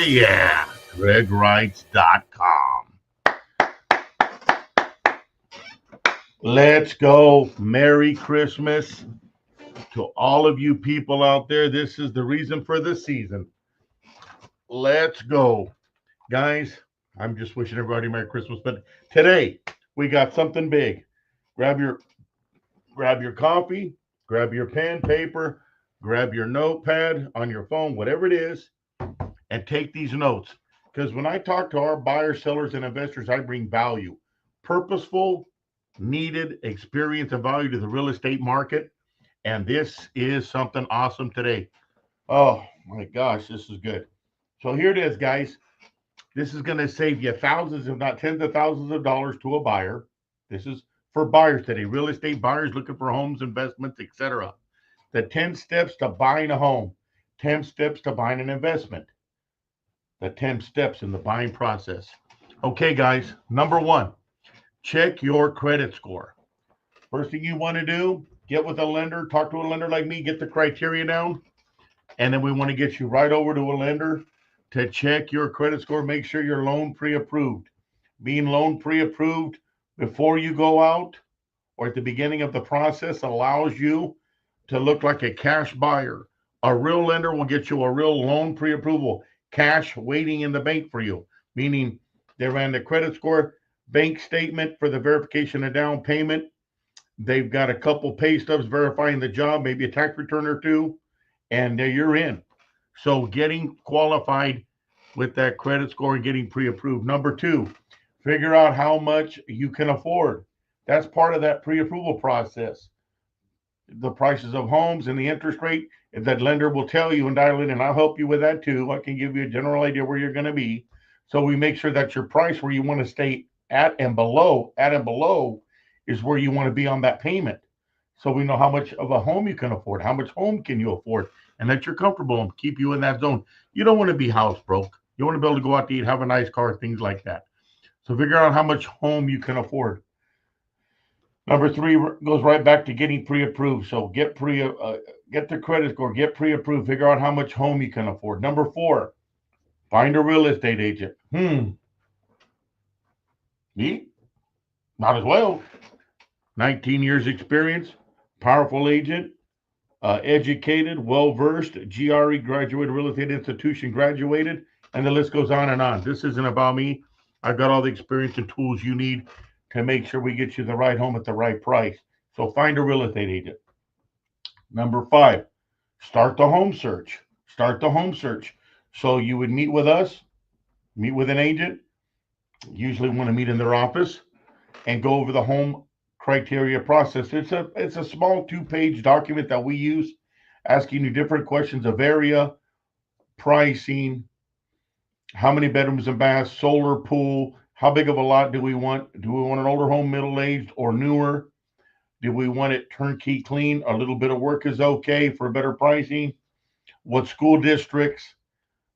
yeah, GregWrites.com. Let's go. Merry Christmas to all of you people out there. This is the reason for the season. Let's go. Guys, I'm just wishing everybody Merry Christmas. But today we got something big. Grab your coffee, grab your pen, paper, grab your notepad on your phone, whatever it is, and take these notes. Because when I talk to our buyers, sellers, and investors, I bring value, purposeful, needed experience and value to the real estate market. And this is something awesome today. Oh my gosh, this is good. So here it is, guys. This is going to save you thousands, if not tens of thousands of dollars to a buyer. This is for buyers today, real estate buyers looking for homes, investments, etc. The 10 steps to buying a home, 10 steps to buying an investment, the 10 steps in the buying process. Okay, guys, number one, check your credit score. First thing you want to do, get with a lender, talk to a lender like me, get the criteria down, and then we want to get you right over to a lender to check your credit score, make sure you're loan pre-approved. Being loan pre-approved before you go out or at the beginning of the process allows you to look like a cash buyer. A real lender will get you a real loan pre-approval, cash waiting in the bank for you, meaning they ran the credit score, bank statement for the verification of down payment. They've got a couple pay stubs verifying the job, maybe a tax return or two, and you're in. So getting qualified with that credit score and getting pre-approved. Number two, figure out how much you can afford. That's part of that pre-approval process. The prices of homes and the interest rate that lender will tell you and dial in, and I'll help you with that too. I can give you a general idea where you're going to be. So we make sure that your price where you want to stay at and below is where you want to be on that payment. So we know how much of a home you can afford, how much home can you afford, and that you're comfortable and keep you in that zone. You don't want to be house broke. You want to be able to go out to eat, have a nice car, things like that. So figure out how much home you can afford. Number three goes right back to getting pre-approved. So get the credit score, get pre-approved, figure out how much home you can afford. Number four, find a real estate agent. Me? Not as well. 19 years experience, powerful agent, educated, well-versed, GRE graduated, real estate institution graduated, and the list goes on and on. This isn't about me. I've got all the experience and tools you need to make sure we get you the right home at the right price. So find a real estate agent. Number five, start the home search. Start the home search. So you would meet with us, meet with an agent, usually want to meet in their office, and go over the home criteria process. It's a small 2-page document that we use, asking you different questions of area, pricing, how many bedrooms and baths, solar pool, how big of a lot do we want? Do we want an older home, middle-aged, or newer? Do we want it turnkey clean? A little bit of work is okay for better pricing. What school districts?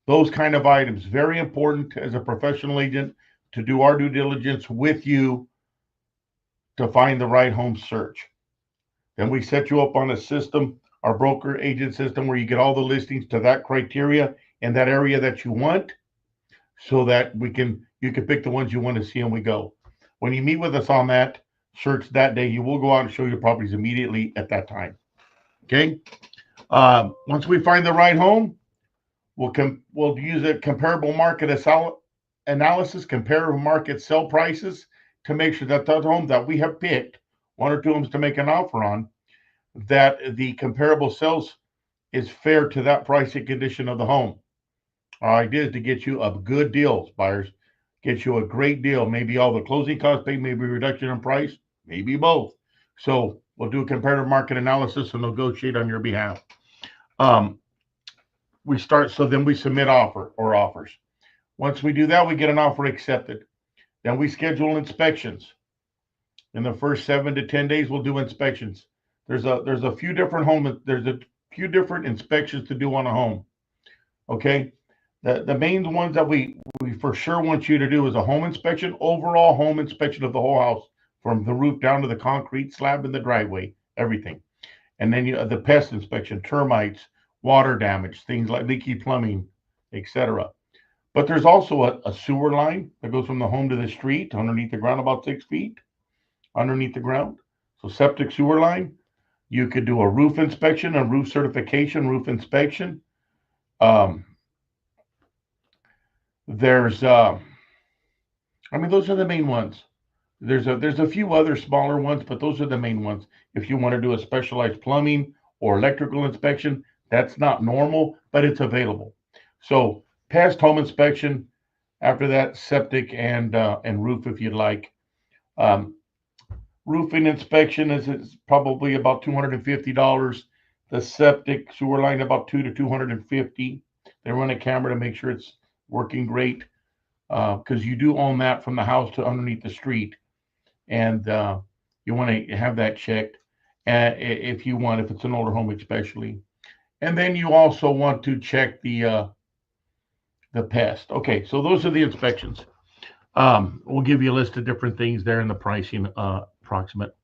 Those kind of items. Very important as a professional agent to do our due diligence with you to find the right home search. Then we set you up on a system, our broker agent system, where you get all the listings to that criteria and that area that you want, so that you can pick the ones you want to see and we go. When you meet with us on that search that day, you will go out and show your properties immediately at that time. Okay. Once we find the right home, we'll use a comparable market analysis, comparative market sell prices, to make sure that the home that we have picked, one or two homes to make an offer on, that the comparable sales is fair to that price and condition of the home. Our idea is to get you a good deal, buyers. Get you a great deal. Maybe all the closing costs paid, maybe reduction in price, maybe both. So we'll do a comparative market analysis and negotiate on your behalf. Then we submit offers. Once we do that, we get an offer accepted. Then we schedule inspections. In the first 7 to 10 days, we'll do inspections. There's a few different inspections to do on a home. Okay. The main ones that we for sure want you to do is a home inspection, overall home inspection of the whole house, from the roof down to the concrete slab in the driveway, everything. And then the pest inspection, termites, water damage, things like leaky plumbing, etc. But there's also a sewer line that goes from the home to the street underneath the ground about 6 feet underneath the ground. So septic sewer line. You could do a roof inspection, a roof certification, roof inspection. Um, there's, I mean, those are the main ones. There's a few other smaller ones, but those are the main ones. If you want to do a specialized plumbing or electrical inspection, that's not normal, but it's available. So past home inspection, after that septic and roof if you'd like. Um, Roofing inspection is probably about $250. The septic sewer line about 200 to 250. They run a camera to make sure it's working great because you do own that from the house to underneath the street, and you want to have that checked if you want, if it's an older home especially. And then you also want to check the pest. Okay, so those are the inspections. We'll give you a list of different things there in the pricing approximate.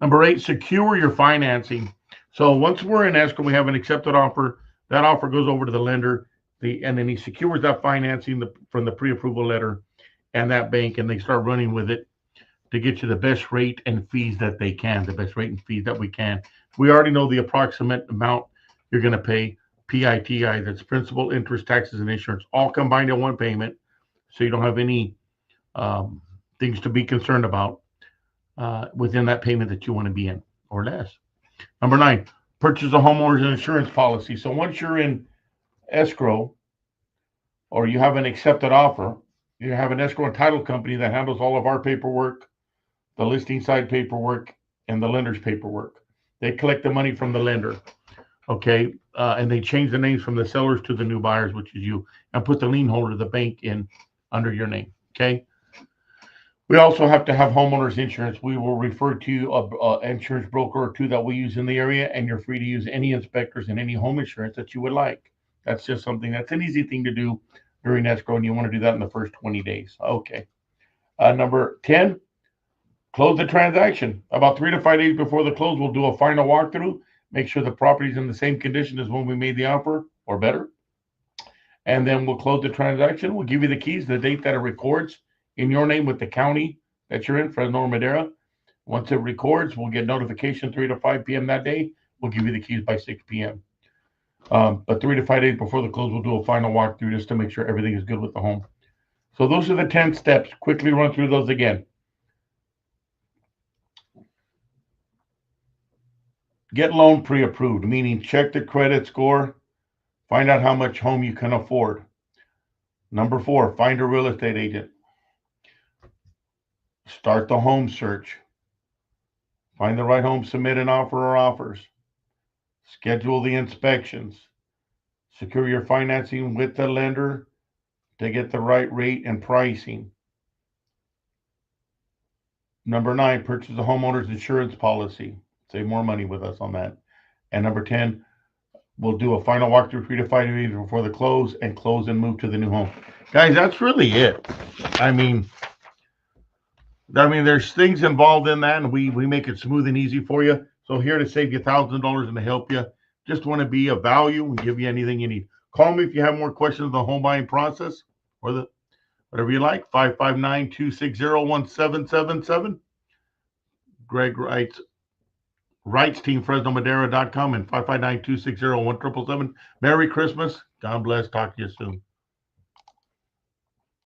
Number 8, secure your financing. So once we're in escrow, we have an accepted offer. That offer goes over to the lender, and then he secures that financing from the pre-approval letter and that bank, and they start running with it to get you the best rate and fees that they can, the best rate and fees that we can. We already know the approximate amount you're going to pay. PITI, that's principal, interest, taxes, and insurance, all combined in one payment, so you don't have any things to be concerned about within that payment that you want to be in or less. Number 9, purchase a homeowner's insurance policy. So once you're in escrow or you have an accepted offer, you have an escrow and title company that handles all of our paperwork, the listing side paperwork, and the lender's paperwork. They collect the money from the lender, okay, and they change the names from the sellers to the new buyers, which is you, and put the lien holder, the bank, in under your name, okay? We also have to have homeowners insurance. We will refer to an insurance broker or two that we use in the area, and you're free to use any inspectors and any home insurance that you would like. That's just something that's an easy thing to do during escrow, and you want to do that in the first 20 days. Okay. Number 10, close the transaction. About 3 to 5 days before the close, we'll do a final walkthrough, make sure the property's in the same condition as when we made the offer or better. And then we'll close the transaction. We'll give you the keys, the date that it records in your name with the county that you're in, Fresno or Madera. Once it records, we'll get notification 3 to 5 p.m. that day. We'll give you the keys by 6 p.m. But 3 to 5 days before the close, we'll do a final walkthrough just to make sure everything is good with the home. So those are the 10 steps. Quickly run through those again. Get loan pre-approved, meaning check the credit score, find out how much home you can afford. Number 4, find a real estate agent. Start the home search. Find the right home, submit an offer or offers. Schedule the inspections. Secure your financing with the lender to get the right rate and pricing. Number 9, purchase a homeowner's insurance policy. Save more money with us on that. And number 10, we'll do a final walkthrough 3 to 5 days before the close and move to the new home. Guys, that's really it. I mean, there's things involved in that, and we make it smooth and easy for you. So here to save you $1,000 and to help you. Just want to be of value and give you anything you need. Call me if you have more questions on the home buying process or the whatever you like. 559-260-1777. Greg writes team FresnoMadera.com and 559-260-1777. Merry Christmas. God bless. Talk to you soon.